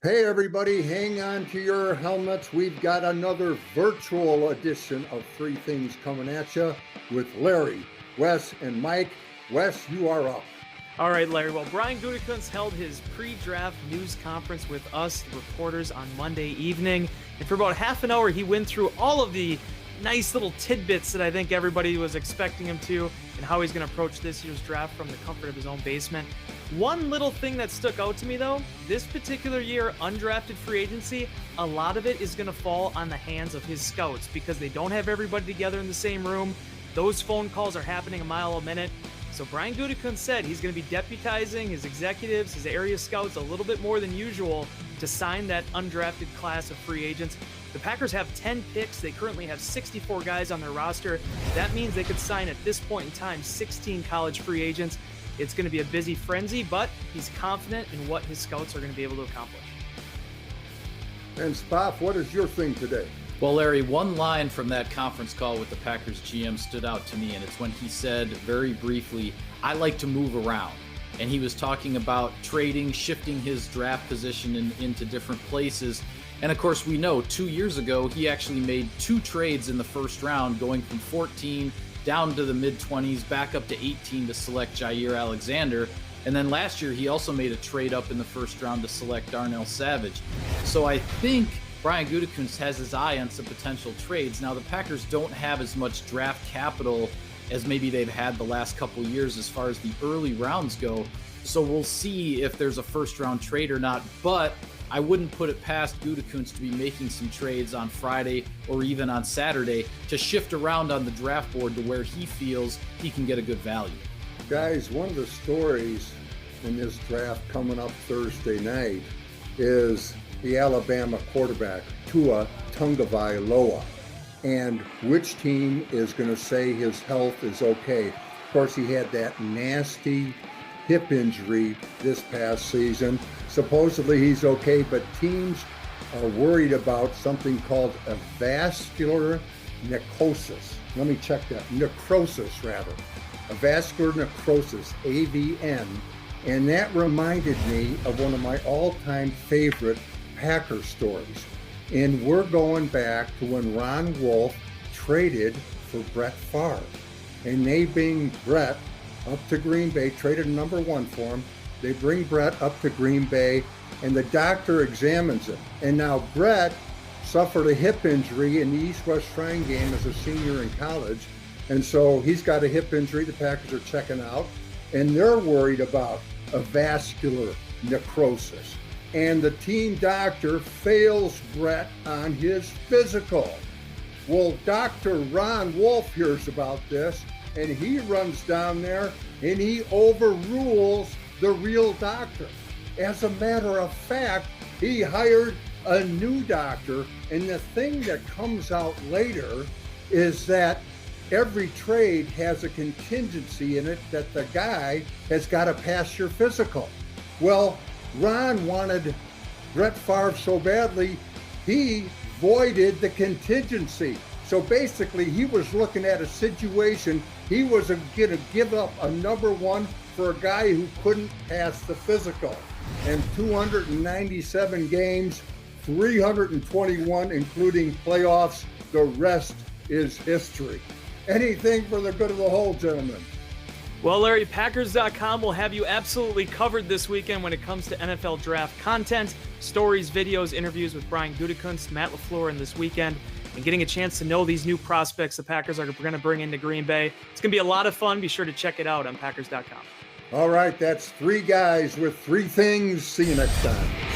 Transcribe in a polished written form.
Hey, everybody, hang on to your helmets. We've got another virtual edition of Three Things coming at you with Larry, Wes, and Mike. Wes, you are up. All right, Larry. Well, Brian Gutekunst held his pre-draft news conference with us, the reporters, on Monday evening. And for about half an hour, he went through all of the nice little tidbits that I think everybody was expecting him to and how he's going to approach this year's draft from the comfort of his own basement. One little thing that stuck out to me, though, this particular year, undrafted free agency, a lot of it is going to fall on the hands of his scouts because they don't have everybody together in the same room. Those phone calls are happening a mile a minute. So Brian Gutekunst said he's going to be deputizing his executives, his area scouts a little bit more than usual to sign that undrafted class of free agents. The Packers have 10 picks. They currently have 64 guys on their roster. That means they could sign at this point in time 16 college free agents. It's going to be a busy frenzy, but he's confident in what his scouts are going to be able to accomplish. And Spoff, what is your thing today? Well, Larry, one line from that conference call with the Packers GM stood out to me, and it's when he said very briefly, "I like to move around." And he was talking about trading, shifting his draft position into different places. And of course, we know 2 years ago, he actually made 2 trades in the first round, going from 14 down to the mid-20s, back up to 18 to select Jair Alexander. And then last year, he also made a trade up in the first round to select Darnell Savage. So I think Brian Gutekunst has his eye on some potential trades. Now, the Packers don't have as much draft capital as maybe they've had the last couple years as far as the early rounds go. So we'll see if there's a first-round trade or not. But I wouldn't put it past Gutekunst to be making some trades on Friday or even on Saturday to shift around on the draft board to where he feels he can get a good value. Guys, one of the stories in this draft coming up Thursday night is the Alabama quarterback, Tua Tagovailoa, and which team is going to say his health is okay. Of course, he had that nasty hip injury this past season. Supposedly he's okay, but teams are worried about something called a vascular necrosis. Let me check that. Necrosis, rather. A vascular necrosis, AVN. And that reminded me of one of my all-time favorite Packer stories. And we're going back to when Ron Wolf traded for Brett Favre. And they bring Brett up to Green Bay, traded number 1 for him. They bring Brett up to Green Bay, and the doctor examines him. And now Brett suffered a hip injury in the East-West Shrine game as a senior in college. And so he's got a hip injury the Packers are checking out, and they're worried about a vascular necrosis. And the team doctor fails Brett on his physical. Well, Dr. Ron Wolf hears about this, and he runs down there and he overrules the real doctor. As a matter of fact, he hired a new doctor, and the thing that comes out later is that every trade has a contingency in it that the guy has got to pass your physical. Well, Ron wanted Brett Favre so badly, he voided the contingency. So basically, he was looking at a situation, he was going to give up a number 1 for a guy who couldn't pass the physical. And 297 games, 321 including playoffs, the rest is history. Anything for the good of the whole, gentlemen. Well, Larry, Packers.com will have you absolutely covered this weekend when it comes to NFL draft content, stories, videos, interviews with Brian Gutekunst, Matt LaFleur, and this weekend, and getting a chance to know these new prospects the Packers are going to bring into Green Bay. It's going to be a lot of fun. Be sure to check it out on Packers.com. All right, that's 3 guys with 3 things. See you next time.